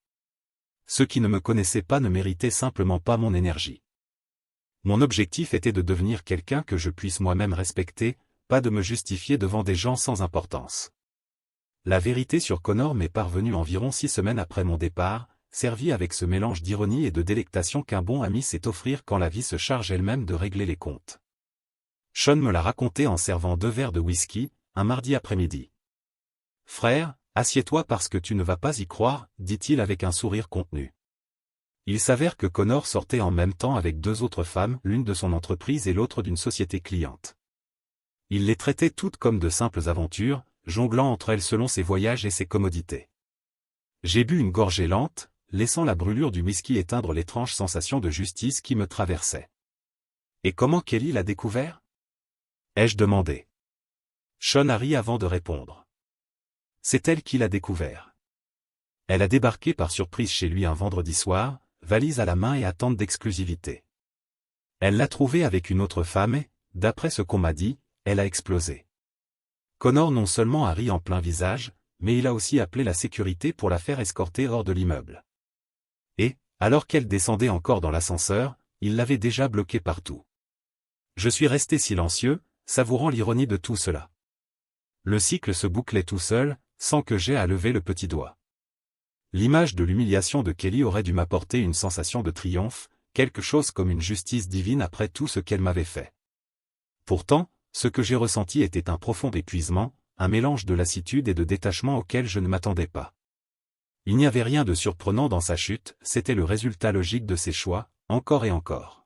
Ceux qui ne me connaissaient pas ne méritaient simplement pas mon énergie. Mon objectif était de devenir quelqu'un que je puisse moi-même respecter, pas de me justifier devant des gens sans importance. La vérité sur Connor m'est parvenue environ 6 semaines après mon départ, servie avec ce mélange d'ironie et de délectation qu'un bon ami sait offrir quand la vie se charge elle-même de régler les comptes. Sean me l'a raconté en servant 2 verres de whisky, un mardi après-midi. « Frère, assieds-toi parce que tu ne vas pas y croire, dit-il avec un sourire contenu. Il s'avère que Connor sortait en même temps avec 2 autres femmes, l'une de son entreprise et l'autre d'une société cliente. Il les traitait toutes comme de simples aventures, jonglant entre elles selon ses voyages et ses commodités. J'ai bu une gorgée lente, laissant la brûlure du whisky éteindre l'étrange sensation de justice qui me traversait. Et comment Kelly l'a découvert ? Ai-je demandé. Sean a ri avant de répondre. C'est elle qui l'a découvert. Elle a débarqué par surprise chez lui un vendredi soir, valise à la main et attente d'exclusivité. Elle l'a trouvé avec une autre femme et, d'après ce qu'on m'a dit, elle a explosé. Connor non seulement a ri en plein visage, mais il a aussi appelé la sécurité pour la faire escorter hors de l'immeuble. Et, alors qu'elle descendait encore dans l'ascenseur, il l'avait déjà bloquée partout. Je suis resté silencieux, savourant l'ironie de tout cela. Le cycle se bouclait tout seul, sans que j'aie à lever le petit doigt. L'image de l'humiliation de Kelly aurait dû m'apporter une sensation de triomphe, quelque chose comme une justice divine après tout ce qu'elle m'avait fait. Pourtant, ce que j'ai ressenti était un profond épuisement, un mélange de lassitude et de détachement auquel je ne m'attendais pas. Il n'y avait rien de surprenant dans sa chute, c'était le résultat logique de ses choix, encore et encore.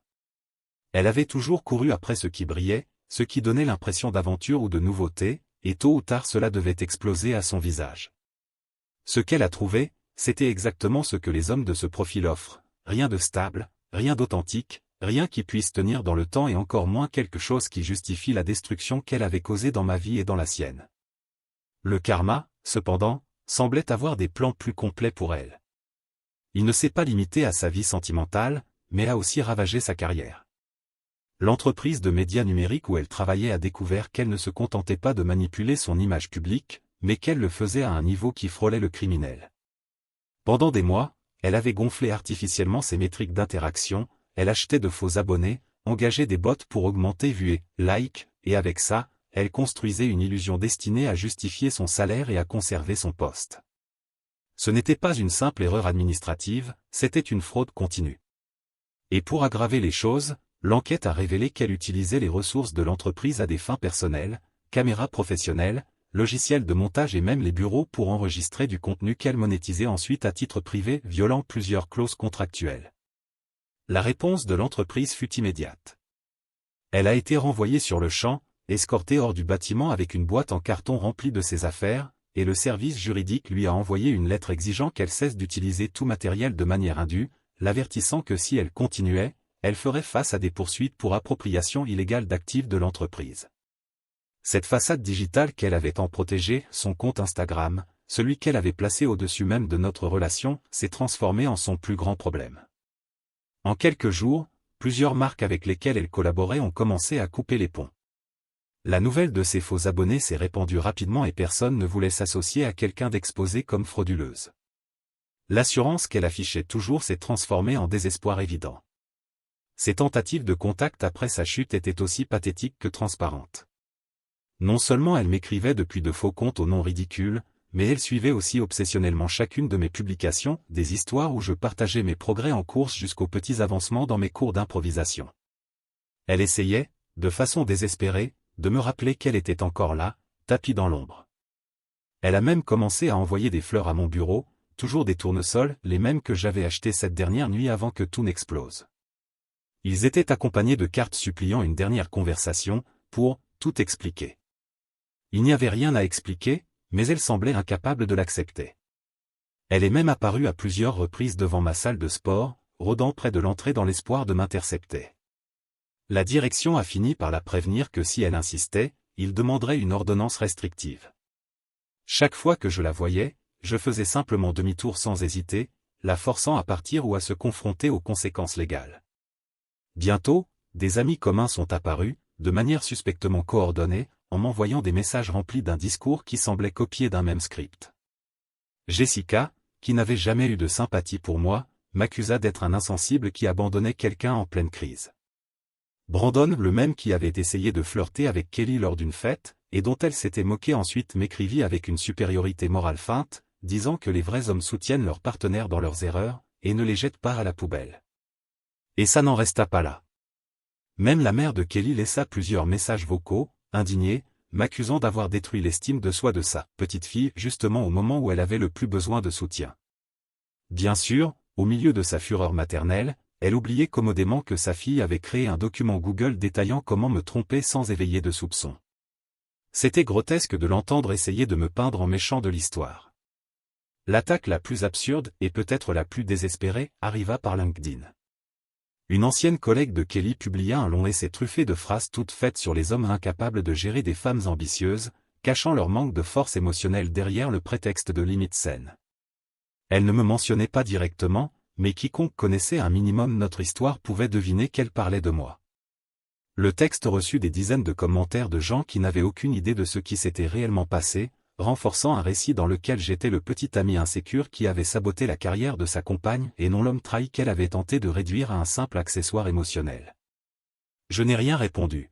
Elle avait toujours couru après ce qui brillait, ce qui donnait l'impression d'aventure ou de nouveauté, et tôt ou tard cela devait exploser à son visage. Ce qu'elle a trouvé, c'était exactement ce que les hommes de ce profil offrent, rien de stable, rien d'authentique, rien qui puisse tenir dans le temps et encore moins quelque chose qui justifie la destruction qu'elle avait causée dans ma vie et dans la sienne. Le karma, cependant, semblait avoir des plans plus complets pour elle. Il ne s'est pas limité à sa vie sentimentale, mais a aussi ravagé sa carrière. L'entreprise de médias numériques où elle travaillait a découvert qu'elle ne se contentait pas de manipuler son image publique, mais qu'elle le faisait à un niveau qui frôlait le criminel. Pendant des mois, elle avait gonflé artificiellement ses métriques d'interaction, elle achetait de faux abonnés, engageait des bots pour augmenter vues et likes, et avec ça, elle construisait une illusion destinée à justifier son salaire et à conserver son poste. Ce n'était pas une simple erreur administrative, c'était une fraude continue. Et pour aggraver les choses, l'enquête a révélé qu'elle utilisait les ressources de l'entreprise à des fins personnelles, caméras professionnelles, logiciels de montage et même les bureaux pour enregistrer du contenu qu'elle monétisait ensuite à titre privé, violant plusieurs clauses contractuelles. La réponse de l'entreprise fut immédiate. Elle a été renvoyée sur le champ, escortée hors du bâtiment avec une boîte en carton remplie de ses affaires, et le service juridique lui a envoyé une lettre exigeant qu'elle cesse d'utiliser tout matériel de manière indue, l'avertissant que si elle continuait, elle ferait face à des poursuites pour appropriation illégale d'actifs de l'entreprise. Cette façade digitale qu'elle avait tant protégée, son compte Instagram, celui qu'elle avait placé au-dessus même de notre relation, s'est transformé en son plus grand problème. En quelques jours, plusieurs marques avec lesquelles elle collaborait ont commencé à couper les ponts. La nouvelle de ces faux abonnés s'est répandue rapidement et personne ne voulait s'associer à quelqu'un d'exposé comme frauduleuse. L'assurance qu'elle affichait toujours s'est transformée en désespoir évident. Ses tentatives de contact après sa chute étaient aussi pathétiques que transparentes. Non seulement elle m'écrivait depuis de faux comptes aux noms ridicules, mais elle suivait aussi obsessionnellement chacune de mes publications, des histoires où je partageais mes progrès en course jusqu'aux petits avancements dans mes cours d'improvisation. Elle essayait, de façon désespérée, de me rappeler qu'elle était encore là, tapie dans l'ombre. Elle a même commencé à envoyer des fleurs à mon bureau, toujours des tournesols, les mêmes que j'avais achetés cette dernière nuit avant que tout n'explose. Ils étaient accompagnés de cartes suppliant une dernière conversation, pour tout expliquer. Il n'y avait rien à expliquer, mais elle semblait incapable de l'accepter. Elle est même apparue à plusieurs reprises devant ma salle de sport, rôdant près de l'entrée dans l'espoir de m'intercepter. La direction a fini par la prévenir que si elle insistait, il demanderait une ordonnance restrictive. Chaque fois que je la voyais, je faisais simplement demi-tour sans hésiter, la forçant à partir ou à se confronter aux conséquences légales. Bientôt, des amis communs sont apparus, de manière suspectement coordonnée, en m'envoyant des messages remplis d'un discours qui semblait copié d'un même script. Jessica, qui n'avait jamais eu de sympathie pour moi, m'accusa d'être un insensible qui abandonnait quelqu'un en pleine crise. Brandon, le même qui avait essayé de flirter avec Kelly lors d'une fête, et dont elle s'était moquée ensuite, m'écrivit avec une supériorité morale feinte, disant que les vrais hommes soutiennent leurs partenaires dans leurs erreurs, et ne les jettent pas à la poubelle. Et ça n'en resta pas là. Même la mère de Kelly laissa plusieurs messages vocaux, indignée, m'accusant d'avoir détruit l'estime de soi de sa petite fille justement au moment où elle avait le plus besoin de soutien. Bien sûr, au milieu de sa fureur maternelle, elle oubliait commodément que sa fille avait créé un document Google détaillant comment me tromper sans éveiller de soupçons. C'était grotesque de l'entendre essayer de me peindre en méchant de l'histoire. L'attaque la plus absurde, et peut-être la plus désespérée, arriva par LinkedIn. Une ancienne collègue de Kelly publia un long essai truffé de phrases toutes faites sur les hommes incapables de gérer des femmes ambitieuses, cachant leur manque de force émotionnelle derrière le prétexte de limites saines. Elle ne me mentionnait pas directement, mais quiconque connaissait un minimum notre histoire pouvait deviner qu'elle parlait de moi. Le texte reçut des dizaines de commentaires de gens qui n'avaient aucune idée de ce qui s'était réellement passé, renforçant un récit dans lequel j'étais le petit ami insécure qui avait saboté la carrière de sa compagne et non l'homme trahi qu'elle avait tenté de réduire à un simple accessoire émotionnel. Je n'ai rien répondu.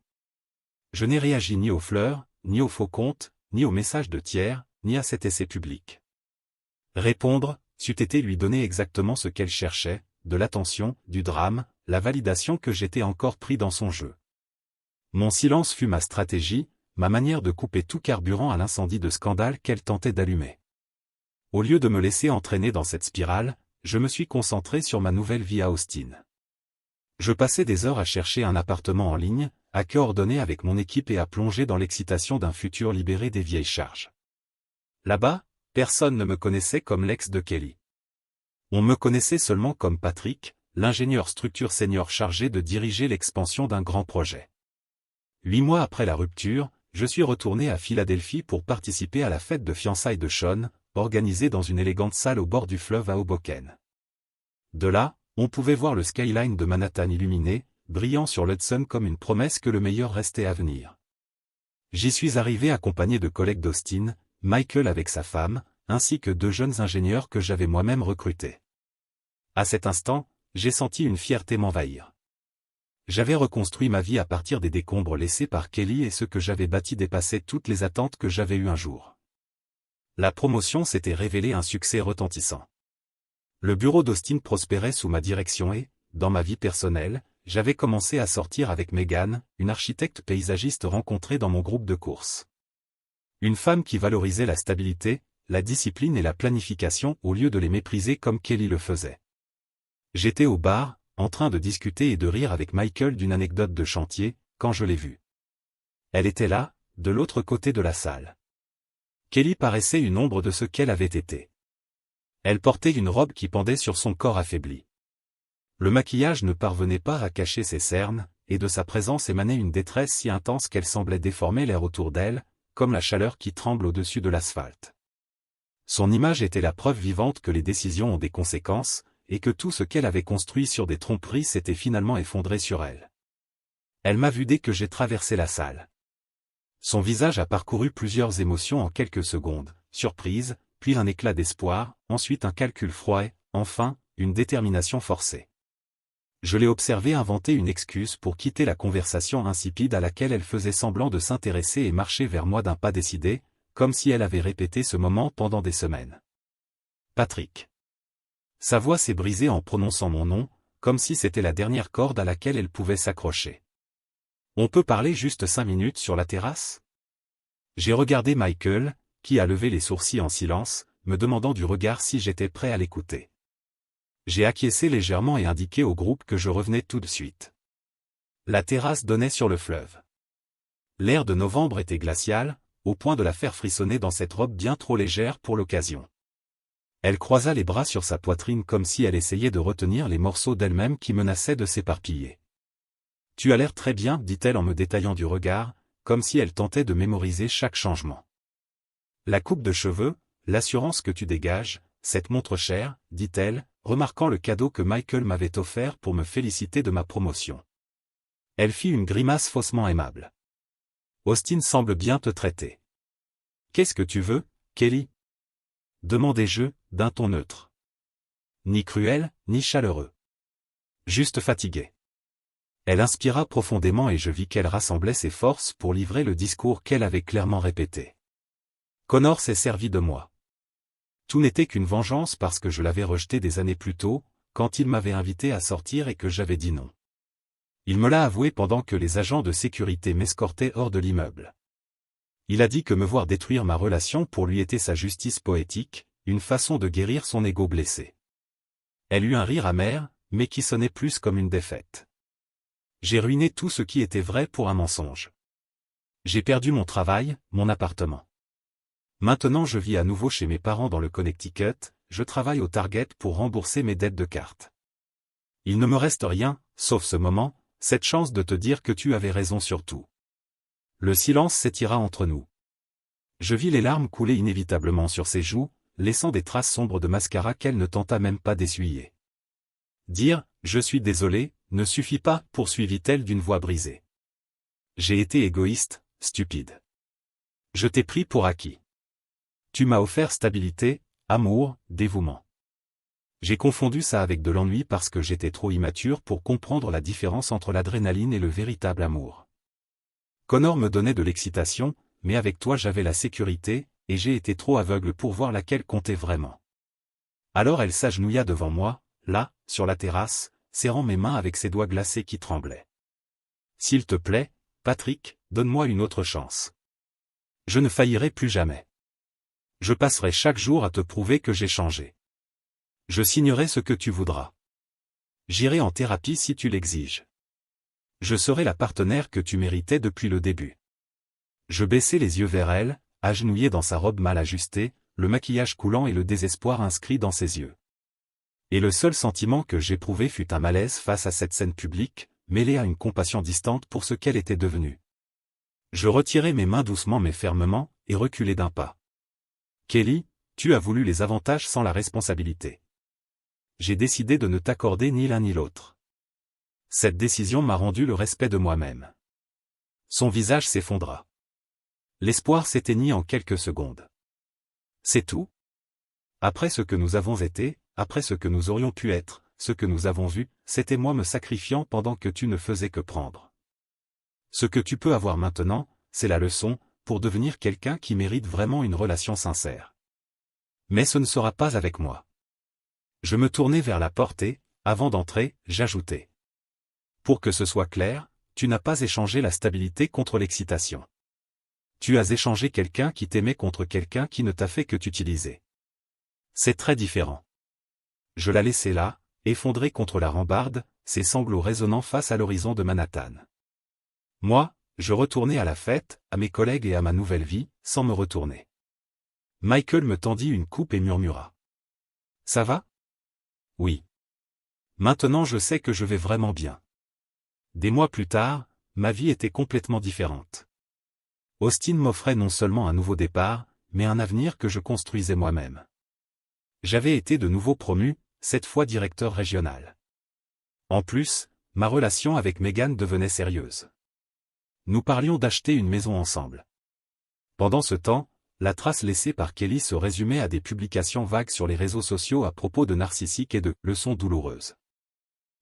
Je n'ai réagi ni aux fleurs, ni aux faux comptes, ni aux messages de tiers, ni à cet essai public. Répondre, c'eût été lui donner exactement ce qu'elle cherchait, de l'attention, du drame, la validation que j'étais encore pris dans son jeu. Mon silence fut ma stratégie, ma manière de couper tout carburant à l'incendie de scandale qu'elle tentait d'allumer. Au lieu de me laisser entraîner dans cette spirale, je me suis concentré sur ma nouvelle vie à Austin. Je passais des heures à chercher un appartement en ligne, à coordonner avec mon équipe et à plonger dans l'excitation d'un futur libéré des vieilles charges. Là-bas, personne ne me connaissait comme l'ex de Kelly. On me connaissait seulement comme Patrick, l'ingénieur structure senior chargé de diriger l'expansion d'un grand projet. 8 mois après la rupture, je suis retourné à Philadelphie pour participer à la fête de fiançailles de Sean, organisée dans une élégante salle au bord du fleuve à Hoboken. De là, on pouvait voir le skyline de Manhattan illuminé, brillant sur l'Hudson comme une promesse que le meilleur restait à venir. J'y suis arrivé accompagné de collègues d'Austin, Michael avec sa femme, ainsi que 2 jeunes ingénieurs que j'avais moi-même recrutés. À cet instant, j'ai senti une fierté m'envahir. J'avais reconstruit ma vie à partir des décombres laissés par Kelly et ce que j'avais bâti dépassait toutes les attentes que j'avais eues un jour. La promotion s'était révélée un succès retentissant. Le bureau d'Austin prospérait sous ma direction et, dans ma vie personnelle, j'avais commencé à sortir avec Megan, une architecte paysagiste rencontrée dans mon groupe de course. Une femme qui valorisait la stabilité, la discipline et la planification au lieu de les mépriser comme Kelly le faisait. J'étais au bar, en train de discuter et de rire avec Michael d'une anecdote de chantier, quand je l'ai vue. Elle était là, de l'autre côté de la salle. Kelly paraissait une ombre de ce qu'elle avait été. Elle portait une robe qui pendait sur son corps affaibli. Le maquillage ne parvenait pas à cacher ses cernes, et de sa présence émanait une détresse si intense qu'elle semblait déformer l'air autour d'elle, comme la chaleur qui tremble au-dessus de l'asphalte. Son image était la preuve vivante que les décisions ont des conséquences, et que tout ce qu'elle avait construit sur des tromperies s'était finalement effondré sur elle. Elle m'a vu dès que j'ai traversé la salle. Son visage a parcouru plusieurs émotions en quelques secondes, surprise, puis un éclat d'espoir, ensuite un calcul froid et, enfin, une détermination forcée. Je l'ai observée inventer une excuse pour quitter la conversation insipide à laquelle elle faisait semblant de s'intéresser et marcher vers moi d'un pas décidé, comme si elle avait répété ce moment pendant des semaines. Patrick. Sa voix s'est brisée en prononçant mon nom, comme si c'était la dernière corde à laquelle elle pouvait s'accrocher. On peut parler juste 5 minutes sur la terrasse? J'ai regardé Michael, qui a levé les sourcils en silence, me demandant du regard si j'étais prêt à l'écouter. J'ai acquiescé légèrement et indiqué au groupe que je revenais tout de suite. La terrasse donnait sur le fleuve. L'air de novembre était glacial, au point de la faire frissonner dans cette robe bien trop légère pour l'occasion. Elle croisa les bras sur sa poitrine comme si elle essayait de retenir les morceaux d'elle-même qui menaçaient de s'éparpiller. « Tu as l'air très bien, dit-elle en me détaillant du regard, comme si elle tentait de mémoriser chaque changement. La coupe de cheveux, l'assurance que tu dégages, cette montre chère, dit-elle, remarquant le cadeau que Michael m'avait offert pour me féliciter de ma promotion. Elle fit une grimace faussement aimable. Austin semble bien te traiter. Qu'est-ce que tu veux, Kelly? Demandai-je, d'un ton neutre. Ni cruel, ni chaleureux. Juste fatigué. Elle inspira profondément et je vis qu'elle rassemblait ses forces pour livrer le discours qu'elle avait clairement répété. Connor s'est servi de moi. Tout n'était qu'une vengeance parce que je l'avais rejeté des années plus tôt, quand il m'avait invité à sortir et que j'avais dit non. Il me l'a avoué pendant que les agents de sécurité m'escortaient hors de l'immeuble. Il a dit que me voir détruire ma relation pour lui était sa justice poétique, une façon de guérir son ego blessé. Elle eut un rire amer, mais qui sonnait plus comme une défaite. J'ai ruiné tout ce qui était vrai pour un mensonge. J'ai perdu mon travail, mon appartement. Maintenant je vis à nouveau chez mes parents dans le Connecticut, je travaille au Target pour rembourser mes dettes de carte. Il ne me reste rien, sauf ce moment, cette chance de te dire que tu avais raison sur tout. Le silence s'étira entre nous. Je vis les larmes couler inévitablement sur ses joues, laissant des traces sombres de mascara qu'elle ne tenta même pas d'essuyer. Dire « je suis désolé » ne suffit pas, poursuivit-elle d'une voix brisée. J'ai été égoïste, stupide. Je t'ai pris pour acquis. Tu m'as offert stabilité, amour, dévouement. J'ai confondu ça avec de l'ennui parce que j'étais trop immature pour comprendre la différence entre l'adrénaline et le véritable amour. Connor me donnait de l'excitation, mais avec toi j'avais la sécurité, et j'ai été trop aveugle pour voir laquelle comptait vraiment. Alors elle s'agenouilla devant moi, là, sur la terrasse, serrant mes mains avec ses doigts glacés qui tremblaient. S'il te plaît, Patrick, donne-moi une autre chance. Je ne faillirai plus jamais. Je passerai chaque jour à te prouver que j'ai changé. Je signerai ce que tu voudras. J'irai en thérapie si tu l'exiges. Je serai la partenaire que tu méritais depuis le début. Je baissai les yeux vers elle, agenouillée dans sa robe mal ajustée, le maquillage coulant et le désespoir inscrit dans ses yeux. Et le seul sentiment que j'éprouvai fut un malaise face à cette scène publique, mêlé à une compassion distante pour ce qu'elle était devenue. Je retirai mes mains doucement mais fermement, et reculai d'un pas. Kelly, tu as voulu les avantages sans la responsabilité. J'ai décidé de ne t'accorder ni l'un ni l'autre. Cette décision m'a rendu le respect de moi-même. Son visage s'effondra. L'espoir s'éteignit en quelques secondes. C'est tout? Après ce que nous avons été, après ce que nous aurions pu être, ce que nous avons vu, c'était moi me sacrifiant pendant que tu ne faisais que prendre. Ce que tu peux avoir maintenant, c'est la leçon, pour devenir quelqu'un qui mérite vraiment une relation sincère. Mais ce ne sera pas avec moi. Je me tournai vers la porte et, avant d'entrer, j'ajoutai. Pour que ce soit clair, tu n'as pas échangé la stabilité contre l'excitation. Tu as échangé quelqu'un qui t'aimait contre quelqu'un qui ne t'a fait que t'utiliser. C'est très différent. Je la laissai là, effondrée contre la rambarde, ses sanglots résonnant face à l'horizon de Manhattan. Moi, je retournai à la fête, à mes collègues et à ma nouvelle vie, sans me retourner. Michael me tendit une coupe et murmura. « Ça va ? » « Oui. Maintenant je sais que je vais vraiment bien. » Des mois plus tard, ma vie était complètement différente. Austin m'offrait non seulement un nouveau départ, mais un avenir que je construisais moi-même. J'avais été de nouveau promu, cette fois directeur régional. En plus, ma relation avec Megan devenait sérieuse. Nous parlions d'acheter une maison ensemble. Pendant ce temps, la trace laissée par Kelly se résumait à des publications vagues sur les réseaux sociaux à propos de narcissiques et de leçons douloureuses.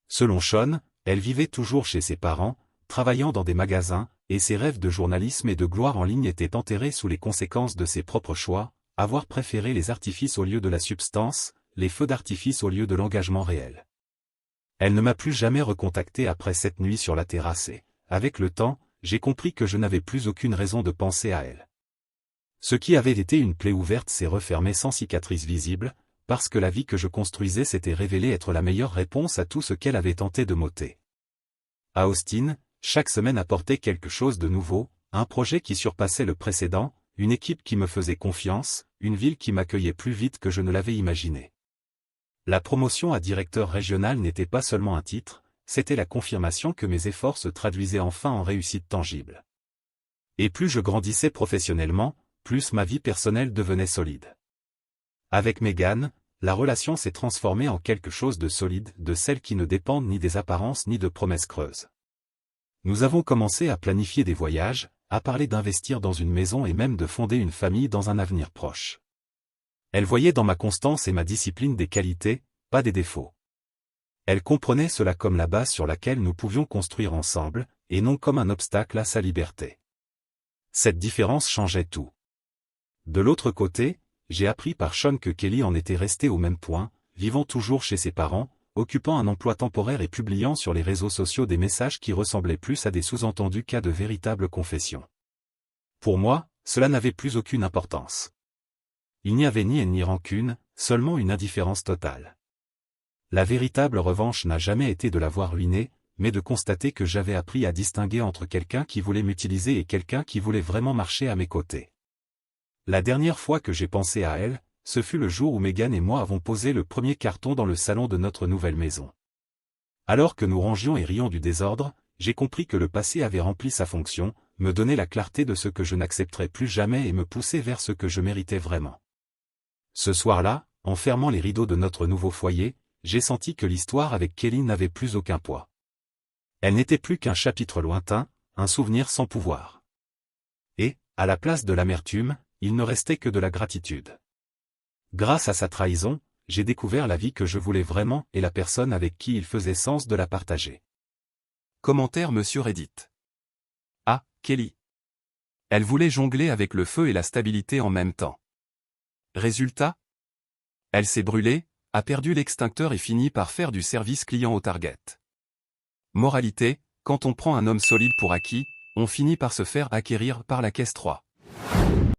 Selon Sean, elle vivait toujours chez ses parents, travaillant dans des magasins, et ses rêves de journalisme et de gloire en ligne étaient enterrés sous les conséquences de ses propres choix, avoir préféré les artifices au lieu de la substance, les feux d'artifice au lieu de l'engagement réel. Elle ne m'a plus jamais recontacté après cette nuit sur la terrasse et, avec le temps, j'ai compris que je n'avais plus aucune raison de penser à elle. Ce qui avait été une plaie ouverte s'est refermé sans cicatrice visible, parce que la vie que je construisais s'était révélée être la meilleure réponse à tout ce qu'elle avait tenté de m'ôter. À Austin, chaque semaine apportait quelque chose de nouveau, un projet qui surpassait le précédent, une équipe qui me faisait confiance, une ville qui m'accueillait plus vite que je ne l'avais imaginé. La promotion à directeur régional n'était pas seulement un titre, c'était la confirmation que mes efforts se traduisaient enfin en réussite tangible. Et plus je grandissais professionnellement, plus ma vie personnelle devenait solide. Avec Megan, la relation s'est transformée en quelque chose de solide, de celles qui ne dépendent ni des apparences ni de promesses creuses. Nous avons commencé à planifier des voyages, à parler d'investir dans une maison et même de fonder une famille dans un avenir proche. Elle voyait dans ma constance et ma discipline des qualités, pas des défauts. Elle comprenait cela comme la base sur laquelle nous pouvions construire ensemble, et non comme un obstacle à sa liberté. Cette différence changeait tout. De l'autre côté, j'ai appris par Sean que Kelly en était restée au même point, vivant toujours chez ses parents, occupant un emploi temporaire et publiant sur les réseaux sociaux des messages qui ressemblaient plus à des sous-entendus qu'à de véritables confessions. Pour moi, cela n'avait plus aucune importance. Il n'y avait ni haine ni rancune, seulement une indifférence totale. La véritable revanche n'a jamais été de l'avoir ruinée, mais de constater que j'avais appris à distinguer entre quelqu'un qui voulait m'utiliser et quelqu'un qui voulait vraiment marcher à mes côtés. La dernière fois que j'ai pensé à elle, ce fut le jour où Megan et moi avons posé le premier carton dans le salon de notre nouvelle maison. Alors que nous rangions et rions du désordre, j'ai compris que le passé avait rempli sa fonction, me donnait la clarté de ce que je n'accepterais plus jamais et me poussait vers ce que je méritais vraiment. Ce soir-là, en fermant les rideaux de notre nouveau foyer, j'ai senti que l'histoire avec Kelly n'avait plus aucun poids. Elle n'était plus qu'un chapitre lointain, un souvenir sans pouvoir. Et, à la place de l'amertume, il ne restait que de la gratitude. Grâce à sa trahison, j'ai découvert la vie que je voulais vraiment et la personne avec qui il faisait sens de la partager. Commentaire Monsieur Reddit. Ah, Kelly. Elle voulait jongler avec le feu et la stabilité en même temps. Résultat ? Elle s'est brûlée, a perdu l'extincteur et finit par faire du service client au Target. Moralité, quand on prend un homme solide pour acquis, on finit par se faire acquérir par la caisse 3.